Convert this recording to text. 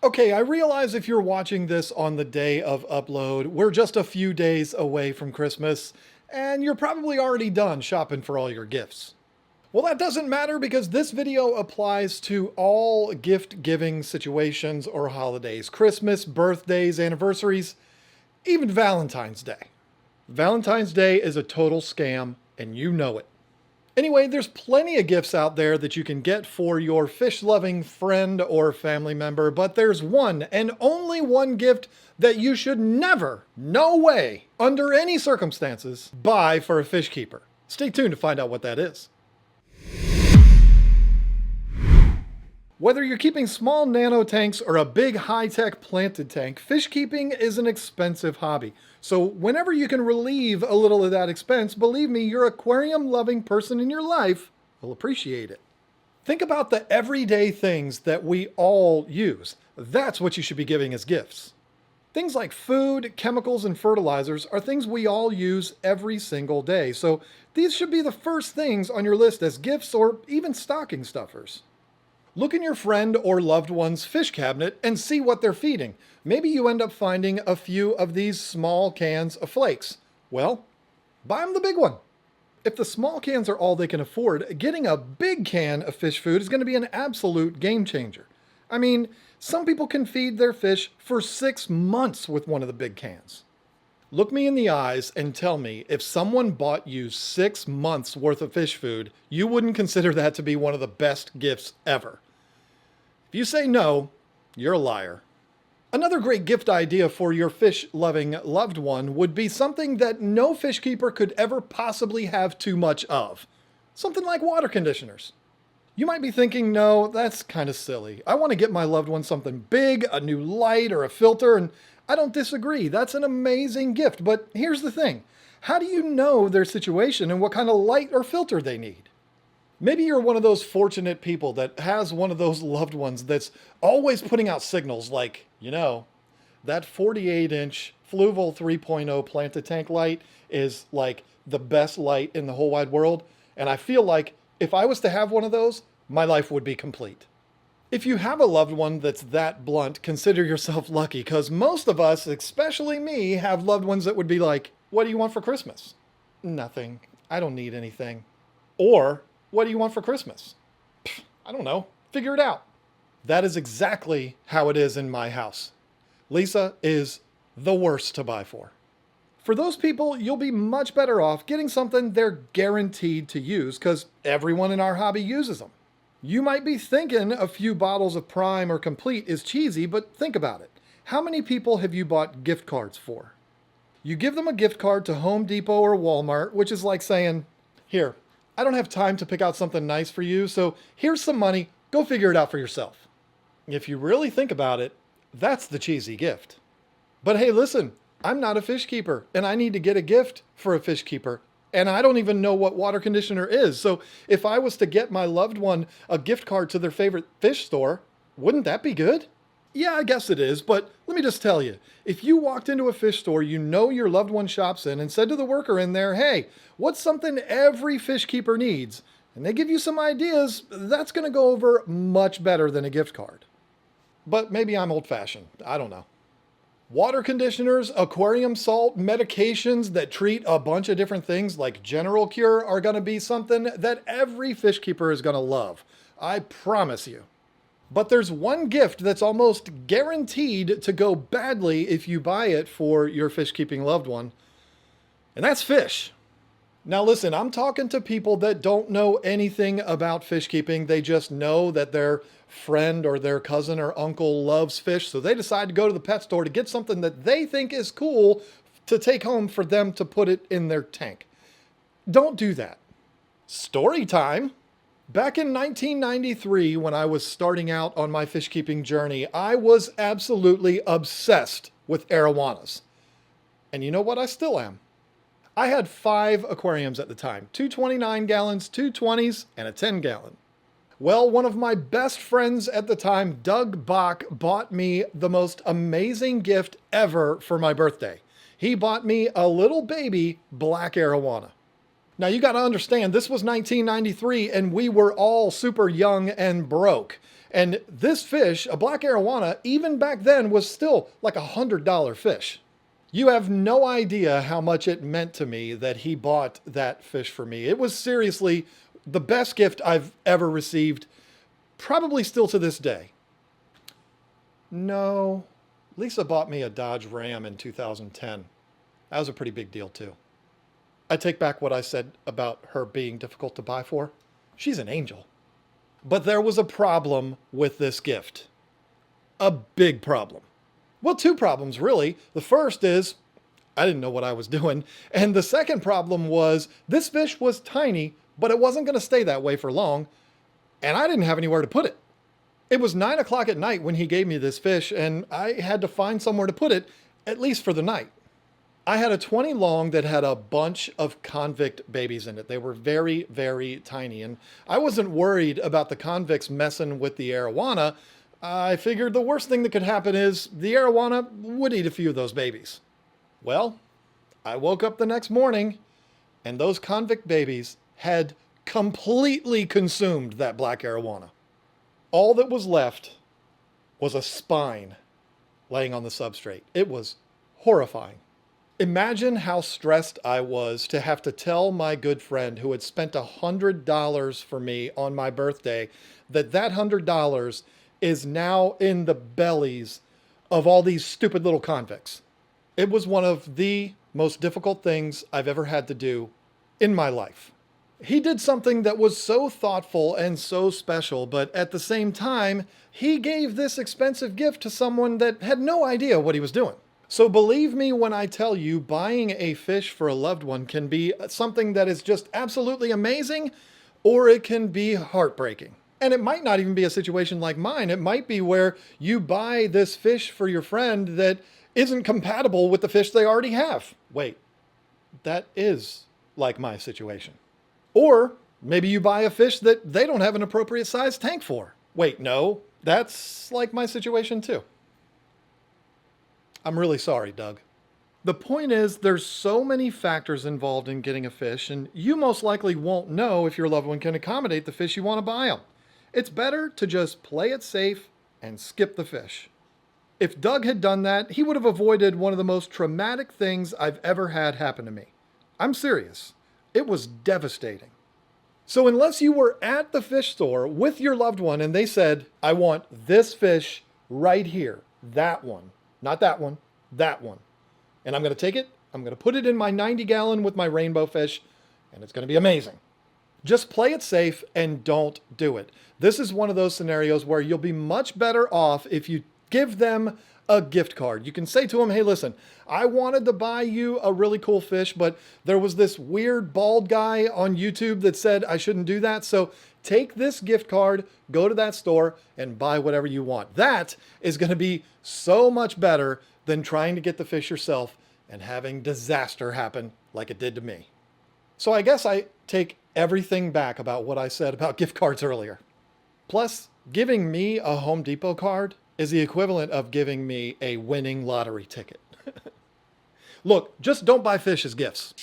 Okay, I realize if you're watching this on the day of upload, we're just a few days away from Christmas, and you're probably already done shopping for all your gifts. Well, that doesn't matter because this video applies to all gift-giving situations or holidays: Christmas, birthdays, anniversaries, even Valentine's Day. Valentine's Day is a total scam, and you know it. Anyway, there's plenty of gifts out there that you can get for your fish-loving friend or family member, but there's one and only one gift that you should never, no way, under any circumstances, buy for a fish keeper. Stay tuned to find out what that is. Whether you're keeping small nano tanks or a big high-tech planted tank, fish keeping is an expensive hobby. So whenever you can relieve a little of that expense, believe me, your aquarium-loving person in your life will appreciate it. Think about the everyday things that we all use. That's what you should be giving as gifts. Things like food, chemicals, and fertilizers are things we all use every single day. So these should be the first things on your list as gifts or even stocking stuffers. Look in your friend or loved one's fish cabinet and see what they're feeding. Maybe you end up finding a few of these small cans of flakes. Well, buy them the big one. If the small cans are all they can afford, getting a big can of fish food is going to be an absolute game changer. I mean, some people can feed their fish for 6 months with one of the big cans. Look me in the eyes and tell me if someone bought you 6 months worth of fish food, you wouldn't consider that to be one of the best gifts ever. If you say no, you're a liar. Another great gift idea for your fish-loving loved one would be something that no fish keeper could ever possibly have too much of. Something like water conditioners. You might be thinking, no, that's kind of silly. I want to get my loved one something big, a new light or a filter, and I don't disagree. That's an amazing gift. But here's the thing. How do you know their situation and what kind of light or filter they need? Maybe you're one of those fortunate people that has one of those loved ones that's always putting out signals like, that 48-inch Fluval 3.0 planted tank light is like the best light in the whole wide world. And I feel like if I was to have one of those, my life would be complete. If you have a loved one that's that blunt, consider yourself lucky, because most of us, especially me, have loved ones that would be like, what do you want for Christmas? Nothing. I don't need anything. Or, what do you want for Christmas? I don't know. Figure it out. That is exactly how it is in my house. Lisa is the worst to buy for. For those people, you'll be much better off getting something they're guaranteed to use because everyone in our hobby uses them. You might be thinking a few bottles of Prime or Complete is cheesy, but think about it. How many people have you bought gift cards for? You give them a gift card to Home Depot or Walmart, which is like saying, here, I don't have time to pick out something nice for you, so here's some money, go figure it out for yourself. If you really think about it, that's the cheesy gift. But hey, listen, I'm not a fish keeper, and I need to get a gift for a fish keeper, and I don't even know what water conditioner is, so if I was to get my loved one a gift card to their favorite fish store, wouldn't that be good? Yeah, I guess it is, but let me just tell you, if you walked into a fish store you know your loved one shops in and said to the worker in there, hey, what's something every fish keeper needs? And they give you some ideas, that's going to go over much better than a gift card. But maybe I'm old-fashioned. I don't know. Water conditioners, aquarium salt, medications that treat a bunch of different things like General Cure are going to be something that every fish keeper is going to love. I promise you. But there's one gift that's almost guaranteed to go badly if you buy it for your fish-keeping loved one, and that's fish. Now listen, I'm talking to people that don't know anything about fish keeping. They just know that their friend or their cousin or uncle loves fish, so they decide to go to the pet store to get something that they think is cool to take home for them to put it in their tank. Don't do that. Story time. Back in 1993, when I was starting out on my fish keeping journey, I was absolutely obsessed with arowanas. And you know what? I still am. I had 5 aquariums at the time, 2 29 gallons, 2 20s, and a 10 gallon. Well, one of my best friends at the time, Doug Bach, bought me the most amazing gift ever for my birthday. He bought me a little baby black arowana. Now you got to understand, this was 1993 and we were all super young and broke. And this fish, a black arowana, even back then was still like $100 fish. You have no idea how much it meant to me that he bought that fish for me. It was seriously the best gift I've ever received, probably still to this day. No, Lisa bought me a Dodge Ram in 2010. That was a pretty big deal too. I take back what I said about her being difficult to buy for. She's an angel. But there was a problem with this gift. A big problem. Well, two problems, really. The first is, I didn't know what I was doing. And the second problem was, this fish was tiny, but it wasn't going to stay that way for long. And I didn't have anywhere to put it. It was 9 o'clock at night when he gave me this fish, and I had to find somewhere to put it, at least for the night. I had a 20 long that had a bunch of convict babies in it. They were very, very tiny. And I wasn't worried about the convicts messing with the arowana. I figured the worst thing that could happen is the arowana would eat a few of those babies. Well, I woke up the next morning and those convict babies had completely consumed that black arowana. All that was left was a spine laying on the substrate. It was horrifying. Imagine how stressed I was to have to tell my good friend who had spent $100 for me on my birthday that that $100 is now in the bellies of all these stupid little convicts. It was one of the most difficult things I've ever had to do in my life. He did something that was so thoughtful and so special, but at the same time, he gave this expensive gift to someone that had no idea what he was doing. So believe me when I tell you, buying a fish for a loved one can be something that is just absolutely amazing, or it can be heartbreaking. And it might not even be a situation like mine. It might be where you buy this fish for your friend that isn't compatible with the fish they already have. Wait, that is like my situation. Or maybe you buy a fish that they don't have an appropriate size tank for. Wait, no, that's like my situation too. I'm really sorry, Doug. The point is, there's so many factors involved in getting a fish, and you most likely won't know if your loved one can accommodate the fish you want to buy them. It's better to just play it safe and skip the fish. If Doug had done that, he would have avoided one of the most traumatic things I've ever had happen to me. I'm serious. It was devastating. So unless you were at the fish store with your loved one and they said, I want this fish right here, that one, not that one, that one. And I'm going to take it, I'm going to put it in my 90-gallon with my rainbow fish, and it's going to be amazing. Just play it safe and don't do it. This is one of those scenarios where you'll be much better off if you give them a gift card. You can say to them, hey, listen, I wanted to buy you a really cool fish, but there was this weird bald guy on YouTube that said I shouldn't do that. So take this gift card, go to that store and buy whatever you want. That is going to be so much better than trying to get the fish yourself and having disaster happen like it did to me. So I guess I take everything back about what I said about gift cards earlier. Plus, giving me a Home Depot card is the equivalent of giving me a winning lottery ticket. Look, just don't buy fish as gifts.